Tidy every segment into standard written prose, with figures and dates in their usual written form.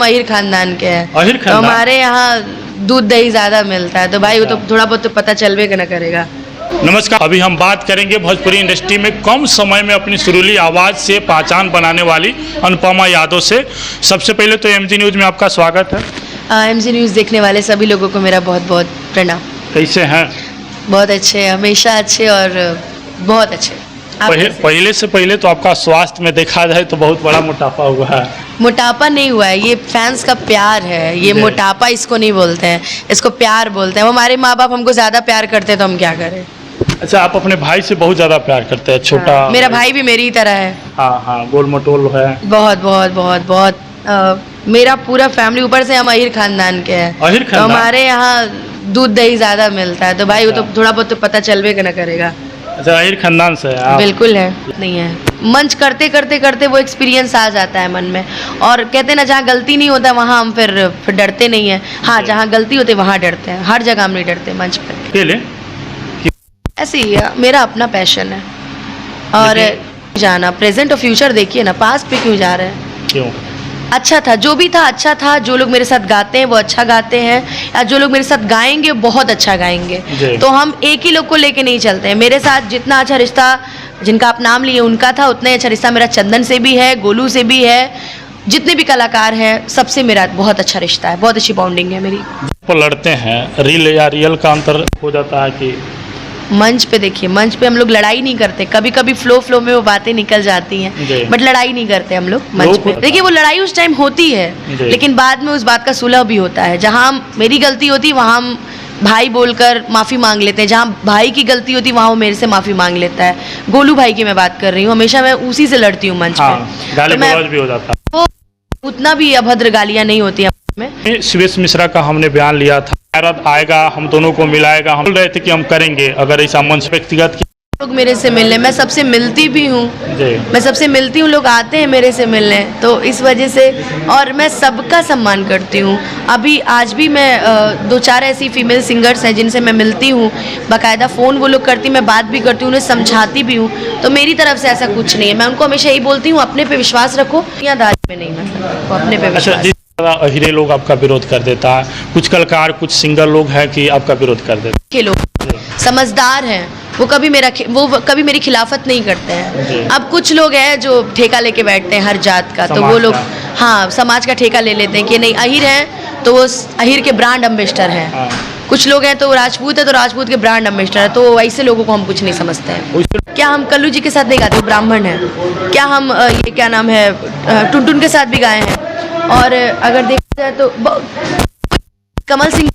अहिर खानदान के हैं। अहिर तो खानदान? हमारे यहाँ दूध दही ज्यादा मिलता है, तो भाई वो तो थोड़ा बहुत तो पता चलवे के ना करेगा। नमस्कार, अभी हम बात करेंगे भोजपुरी इंडस्ट्री में कम समय में अपनी सुरीली आवाज़ से पहचान बनाने वाली अनुपमा यादव से। सबसे पहले तो एमजी न्यूज़ में आपका स्वागत है। एमजी न्यूज़ देखने वाले सभी लोगों को मेरा बहुत बहुत प्रणाम। कैसे हैं? बहुत अच्छे, हमेशा अच्छे और बहुत अच्छे। पहले से पहले तो आपका स्वास्थ्य में देखा जाए तो बहुत बड़ा मोटापा हुआ है। मोटापा नहीं हुआ है, ये फैंस का प्यार है। ये मोटापा इसको नहीं बोलते हैं, इसको प्यार बोलते हैं। हमारे माँ बाप हमको ज़्यादा प्यार करते हैं तो हम क्या करें। अच्छा, आप अपने भाई से बहुत ज़्यादा प्यार करते हैं? छोटा हाँ, मेरा भाई भी मेरी ही तरह है। हाँ हाँ, गोल मटोल है। बहुत बहुत बहुत बहुत मेरा पूरा फैमिली, ऊपर से हम अहिर खानदान के हैं। अहिर तो खानदान? हमारे यहाँ दूध दही ज़्यादा मिलता है, तो भाई वो तो थोड़ा बहुत तो पता चलवे के ना करेगा। अच्छा, अहिर खानदान से आप? बिल्कुल है, नहीं है। मंच करते करते करते वो एक्सपीरियंस आ जाता है मन में, और कहते हैं ना, जहाँ गलती नहीं होता वहाँ हम फिर डरते नहीं हैं। हाँ, जहाँ गलती होती है वहाँ डरते हैं, हर जगह हम नहीं डरते मंच पर। अकेले? ऐसे ही है, मेरा अपना पैशन है। और जाना प्रेजेंट और फ्यूचर देखिए ना, पास्ट पे क्यों जा रहे हैं? क्यों? अच्छा था, जो भी था अच्छा था। जो लोग मेरे साथ गाते हैं वो अच्छा गाते हैं, या जो लोग मेरे साथ गाएंगे बहुत अच्छा गाएंगे। तो हम एक ही लोग को लेके नहीं चलते हैं। मेरे साथ जितना अच्छा रिश्ता, जिनका आप नाम लिए उनका था, उतना ही अच्छा रिश्ता मेरा चंदन से भी है, गोलू से भी है, जितने भी कलाकार हैं सबसे मेरा बहुत अच्छा रिश्ता है, बहुत अच्छी बॉन्डिंग है मेरी। तो लड़ते हैं, रील या रियल का अंतर हो जाता है कि? मंच पे देखिए, मंच पे हम लोग लड़ाई नहीं करते। कभी कभी फ्लो में वो बातें निकल जाती हैं, बट लड़ाई नहीं करते हम लोग मंच पे। देखिए, वो लड़ाई उस टाइम होती है, लेकिन बाद में उस बात का सुलह भी होता है। जहाँ मेरी गलती होती है वहाँ हम भाई बोलकर माफ़ी मांग लेते हैं, जहाँ भाई की गलती होती है वहाँ वो मेरे से माफ़ी मांग लेता है। गोलू भाई की मैं बात कर रही हूँ, हमेशा मैं उसी से लड़ती हूँ मंच पे। गाली गलौज भी हो जाता है। वो उतना भी अभद्र गालियाँ नहीं होती हैं में। सुरेश मिश्रा का हमने बयान लिया था, भारत आएगा, हम दोनों को मिलाएगा। हम बोल रहे थे कि हम करेंगे अगर ऐसा मंच व्यक्तिगत। लोग मेरे से मिलने, मैं सबसे मिलती भी हूँ, मैं सबसे मिलती हूँ, लोग आते हैं मेरे से मिलने, तो इस वजह से। और मैं सबका सम्मान करती हूँ। अभी आज भी मैं 2-4 ऐसी फीमेल सिंगर्स हैं जिनसे मैं मिलती हूँ, बाकायदा फ़ोन वो लोग करती, मैं बात भी करती हूँ, उन्हें समझाती भी हूँ। तो मेरी तरफ से ऐसा कुछ नहीं है। मैं उनको हमेशा यही बोलती हूँ, अपने पे विश्वास रखो, या दादी में नहीं, मतलब अपने पे विश्वास। अहिरे लोग आपका विरोध कर देता है, कुछ कलाकार, कुछ सिंगर लोग हैं कि आपका विरोध कर देते हैं। के लोग समझदार हैं, वो कभी मेरी खिलाफत नहीं करते हैं। अब कुछ लोग हैं जो ठेका लेके बैठते हैं हर जात का, तो वो लोग हाँ समाज का ठेका ले लेते हैं कि नहीं अहिर हैं तो वो अहिर के ब्रांड एम्बेसडर हैं। कुछ लोग हैं तो राजपूत है तो राजपूत के ब्रांड एम्बेसडर है। तो ऐसे लोगों को हम कुछ नहीं समझते हैं। क्या हम कल्लू जी के साथ नहीं गाते, वो ब्राह्मण है? क्या हम ये क्या नाम है, टुनटुन के साथ भी गाए हैं? और अगर देखा जाए तो कमल सिंह,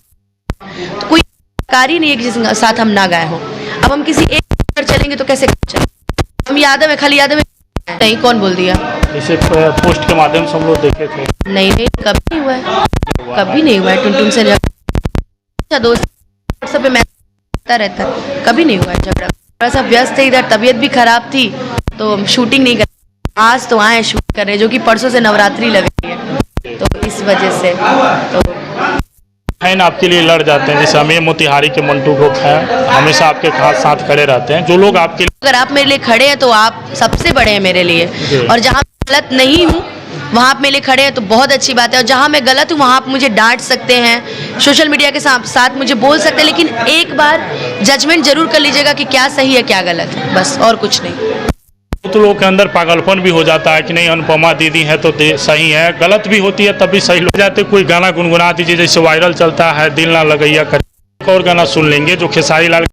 तो कोई कारी नहीं है जिसके साथ हम ना गाए हों। अब हम किसी एक पर चलेंगे तो कैसे चलेंगे? हम यादव है, खाली यादव है? नहीं, कौन बोल दिया? इसे पोस्ट के माध्यम से हम लोग देखे थे। नहीं, कभी नहीं हुआ है, कभी नहीं हुआ है। टुनटुन से अच्छा दोस्त व्हाट्सएप पे मैसेज रहता है, कभी नहीं हुआ है झगड़ा। थोड़ा सा व्यस्त है, इधर तबीयत भी खराब थी तो शूटिंग नहीं कर, आज तो आए शूट कर रहे, जो कि परसों से नवरात्रि लग रही है, तो इस वजह से तो फैन आपके लिए लड़ जाते हैं। जैसे हमें मोतिहारी के मंटू को है, हमेशा आपके साथ खड़े रहते हैं। जो लोग आपके, अगर आप मेरे लिए खड़े हैं तो आप सबसे बड़े हैं मेरे लिए, और जहाँ गलत नहीं हूँ वहाँ आप मेरे लिए खड़े हैं तो बहुत अच्छी बात है। और जहाँ मैं गलत हूँ वहाँ आप मुझे डांट सकते हैं, सोशल मीडिया के साथ मुझे बोल सकते हैं, लेकिन एक बार जजमेंट जरूर कर लीजिएगा कि क्या सही है क्या गलत है, बस, और कुछ नहीं। तो लोगों के अंदर पागलपन भी हो जाता है कि नहीं अनुपमा दीदी है तो सही है, गलत भी होती है तब भी सही हो जाते। कोई गाना गुनगुना दीजिए, जैसे वायरल चलता है दिल ना लगैया कर, और गाना सुन लेंगे जो खेसारी लाल